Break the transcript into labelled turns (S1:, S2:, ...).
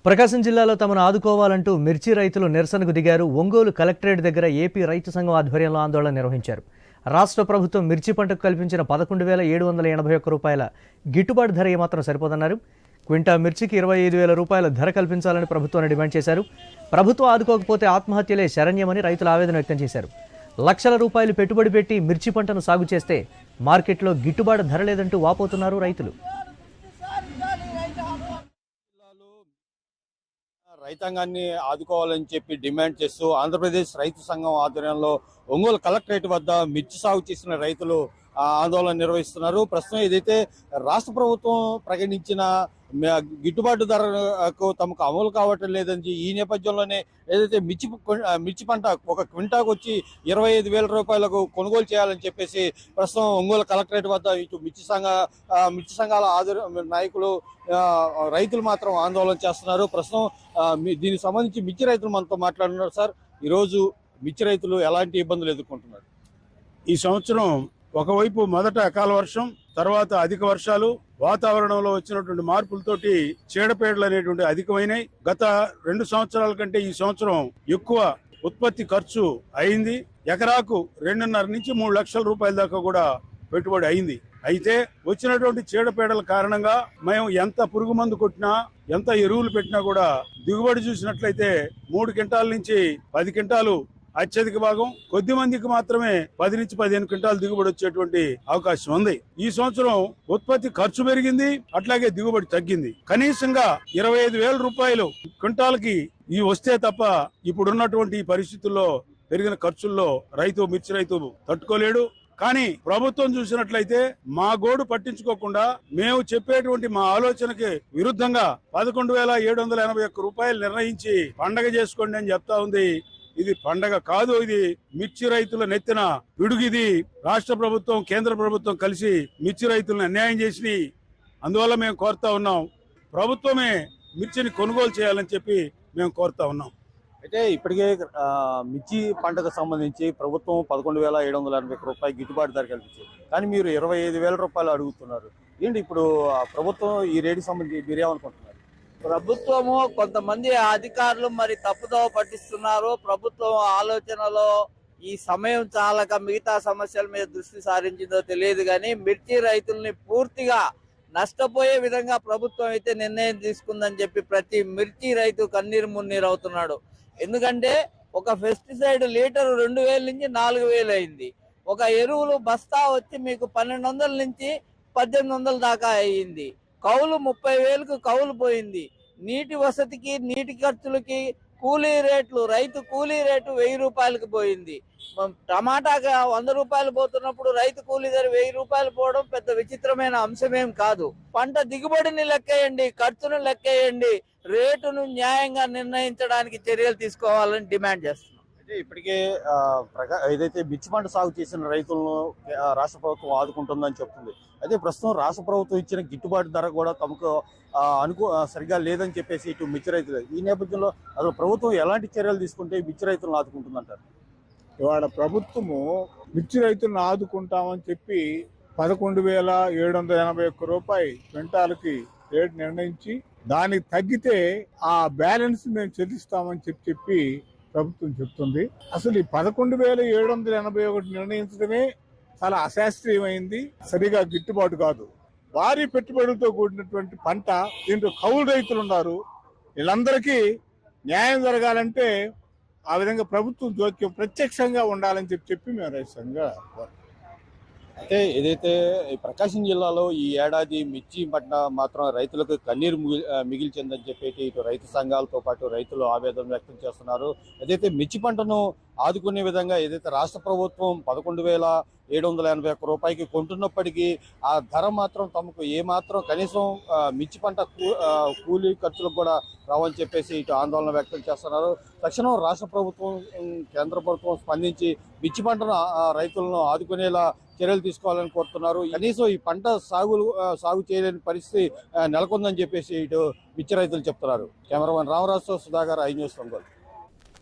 S1: ప్రకాశం జిల్లాలో తమను ఆదుకోవాలంటూ మిర్చి రైతులు నిరసనకు దిగారు. ఒంగోలు కలెక్టరేట్ దగ్గర ఏపీ రైతు సంఘం ఆధ్వర్యంలో ఆందోళన నిర్వహించారు. రాష్ట్ర ప్రభుత్వం మిర్చి పంటకు కల్పించిన 11,781 రూపాయల గిట్టుబాటు ధర ఏమాత్రం సరిపోదన్నారు. క్వింటా మిర్చికి 25,000 రూపాయల ధర కల్పించాలని ప్రభుత్వాన్ని డిమాండ్ చేశారు. ప్రభుత్వం ఆదుకోకపోతే ఆత్మహత్యలే శరణ్యమని రైతులు ఆవేదన వ్యక్తం చేశారు. లక్షల రూపాయలు పెట్టుబడి పెట్టి మిర్చి పంటను సాగు చేస్తే మార్కెట్లో గిట్టుబాటు ధర లేదంటూ వాపోతున్నారు రైతులు.
S2: రైతాంగాన్ని ఆదుకోవాలని చెప్పి డిమాండ్ చేస్తూ ఆంధ్రప్రదేశ్ రైతు సంఘం ఆధ్వర్యంలో ఒంగోలు కలెక్టరేట్ వద్ద మిర్చి సాగు చేసిన రైతులు ఆందోళన నిర్వహిస్తున్నారు. ప్రస్తుతం ఏదైతే రాష్ట్ర ప్రభుత్వం ప్రకటించిన గిట్టుబాటు ధరకు తమకు అమలు కావటం లేదని ఈ నేపథ్యంలోనే ఏదైతే మిర్చి పంట ఒక క్వింటాకు వచ్చి 25,000 రూపాయలకు కొనుగోలు చేయాలని చెప్పేసి ప్రస్తుతం ఒంగోలు కలెక్టరేట్ వద్ద ఇటు మిర్చి సంఘాల నాయకులు రైతులు మాత్రం ఆందోళన చేస్తున్నారు. ప్రస్తుతం దీనికి సంబంధించి మిర్చి రైతులు మనతో మాట్లాడుతున్నారు. సార్, ఈరోజు మిర్చి రైతులు ఎలాంటి ఇబ్బందులు ఎదుర్కొంటున్నారు?
S3: ఈ సంవత్సరం ఒకవైపు మొదట అకాల వర్షం, తర్వాత అధిక వర్షాలు, వాతావరణంలో వచ్చినటువంటి మార్పులతోటి చీడపీడలు అనేటువంటి అధికమైనాయి. గత 2 సంవత్సరాల కంటే ఈ సంవత్సరం ఎక్కువ ఉత్పత్తి ఖర్చు అయింది. ఎకరాకు 2.5 నుంచి 3 లక్షల రూపాయల దాకా కూడా పెట్టుబడి అయింది. అయితే వచ్చినటువంటి చీడపీడల కారణంగా మేము ఎంత పురుగు మందు కొట్టినా, ఎంత ఎరువులు పెట్టినా కూడా దిగుబడి చూసినట్లయితే 3 క్వింటాల నుంచి 10 క్వింటాలు అత్యధిక భాగం, కొద్ది మందికి మాత్రమే 10 నుంచి 15 క్వింటాలు దిగుబడి వచ్చేటువంటి అవకాశం ఉంది. ఈ సంవత్సరం ఉత్పత్తి ఖర్చు పెరిగింది, అట్లాగే దిగుబడి తగ్గింది. కనీసంగా 25,000 రూపాయలు క్వింటాల్కి ఈ వస్తే తప్ప ఇప్పుడున్నటువంటి ఈ పరిస్థితుల్లో పెరిగిన ఖర్చుల్లో మిర్చి రైతు తట్టుకోలేడు. కానీ ప్రభుత్వం చూసినట్లయితే మా గోడు పట్టించుకోకుండా మేము చెప్పేటువంటి మా ఆలోచనకి విరుద్ధంగా 11,781 రూపాయలు నిర్ణయించి పండగ చేసుకోండి అని చెప్తా ఉంది. ఇది పండగ కాదు, ఇది మిర్చి రైతుల నెత్తిన పిడుగిది. రాష్ట్ర ప్రభుత్వం, కేంద్ర ప్రభుత్వం కలిసి మిర్చి రైతులను అన్యాయం చేసి, అందువల్ల మేము కోరుతా ఉన్నాం, ప్రభుత్వమే మిర్చిని కొనుగోలు చేయాలని చెప్పి మేము కోరుతా ఉన్నాం.
S2: అయితే ఇప్పటికే మిర్చి పంటకు సంబంధించి ప్రభుత్వం 11,781 రూపాయలు గిట్టుబాటు ధర కల్పించింది. కానీ మీరు 25,000 రూపాయలు అడుగుతున్నారు. ఏంటి ఇప్పుడు ప్రభుత్వం ఈ రేటుకి సంబంధించి మీరేమనుకుంటున్నారు?
S4: ప్రభుత్వము కొంతమంది అధికారులు మరి తప్పుదోవ పట్టిస్తున్నారు. ప్రభుత్వం ఆలోచనలో ఈ సమయం చాలక మిగతా సమస్యల మీద దృష్టి సారించిందో తెలియదు, కానీ మిర్చి రైతుల్ని పూర్తిగా నష్టపోయే విధంగా ప్రభుత్వం అయితే నిర్ణయం తీసుకుందని చెప్పి ప్రతి మిర్చి రైతు కన్నీరు మున్నీరు అవుతున్నాడు. ఎందుకంటే ఒక పెస్టిసైడ్ లీటరు 2,000 నుంచి 4,000 అయింది. ఒక ఎరువులు బస్తా వచ్చి మీకు 1,200 నుంచి 1,800 దాకా అయ్యింది. కౌలు 30,000కు కౌలు పోయింది. నీటి వసతికి, నీటి ఖర్చులకి కూలీ రేట్లు, రైతు కూలీ రేటు 1,000 రూపాయలకి పోయింది. టమాటాకి 100 రూపాయలు పోతున్నప్పుడు రైతు కూలీ ధర 1,000 రూపాయలు పోవడం పెద్ద విచిత్రమైన అంశమేం కాదు. పంట దిగుబడిని లెక్కేయండి, ఖర్చును లెక్కేయండి, రేటును న్యాయంగా నిర్ణయించడానికి చర్యలు తీసుకోవాలని డిమాండ్ చేస్తున్నాం.
S2: అయితే ఇప్పటికే ఏదైతే మిర్చి పంట సాగు చేసిన రైతులను రాష్ట్ర ప్రభుత్వం ఆదుకుంటుందని చెప్తుంది. అయితే ప్రస్తుతం రాష్ట్ర ప్రభుత్వం ఇచ్చిన గిట్టుబాటు ధర కూడా తమకు సరిగా లేదని చెప్పేసి ఇటు మిర్చి రైతులు, ఈ నేపథ్యంలో అసలు ప్రభుత్వం ఎలాంటి చర్యలు తీసుకుంటే మిర్చి రైతులను ఆదుకుంటుందంటారు?
S3: ఇవాళ ప్రభుత్వము మిర్చి రైతులను ఆదుకుంటామని చెప్పి 11,781 రూపాయలు క్వింటాల్కి రేటు నిర్ణయించి, దానికి తగ్గితే ఆ బ్యాలెన్స్ మేము చెల్లిస్తామని చెప్పి ప్రభుత్వం చెప్తుంది. అసలు ఈ 11,781 నిర్ణయించడమే చాలా అశాస్త్రీయమైంది, సరిగా గిట్టుబాటు కాదు. భారీ పెట్టుబడులతో కూడినటువంటి పంట, దీంట్లో కౌలు రైతులు ఉన్నారు. వీళ్ళందరికీ న్యాయం జరగాలంటే ఆ విధంగా ప్రభుత్వం జోక్యం ప్రత్యక్షంగా ఉండాలని చెప్పి మేము రైతుగా.
S2: అయితే ఏదైతే ప్రకాశం జిల్లాలో ఈ ఏడాది మిర్చి పంట మాత్రం రైతులకు కన్నీరు మిగిల్చిందని చెప్పేసి ఇటు రైతు సంఘాలతో పాటు రైతులు ఆవేదన వ్యక్తం చేస్తున్నారు. ఏదైతే మిర్చి పంటను ఆదుకునే విధంగా ఏదైతే రాష్ట్ర ప్రభుత్వం 11,781 రూపాయలకి కొంటున్నప్పటికీ ఆ ధర మాత్రం తమకు ఏమాత్రం కనీసం మిర్చి పంట కూలీ ఖర్చులకు కూడా రావని చెప్పేసి ఇటు ఆందోళన వ్యక్తం చేస్తున్నారు. తక్షణం రాష్ట్ర ప్రభుత్వం, కేంద్ర ప్రభుత్వం స్పందించి మిర్చి పంటను రైతులను ఆదుకునేలా చర్యలు తీసుకోవాలని కోరుతున్నారు. కనీసం ఈ పంట సాగు చేయలేని పరిస్థితి నెలకొందని చెప్పేసి ఇటు మిర్చి రైతులు చెప్తున్నారు. కెమెరామెన్ రామరాజుతో సుధాకర్, ఐ న్యూస్ ఒంగోలు.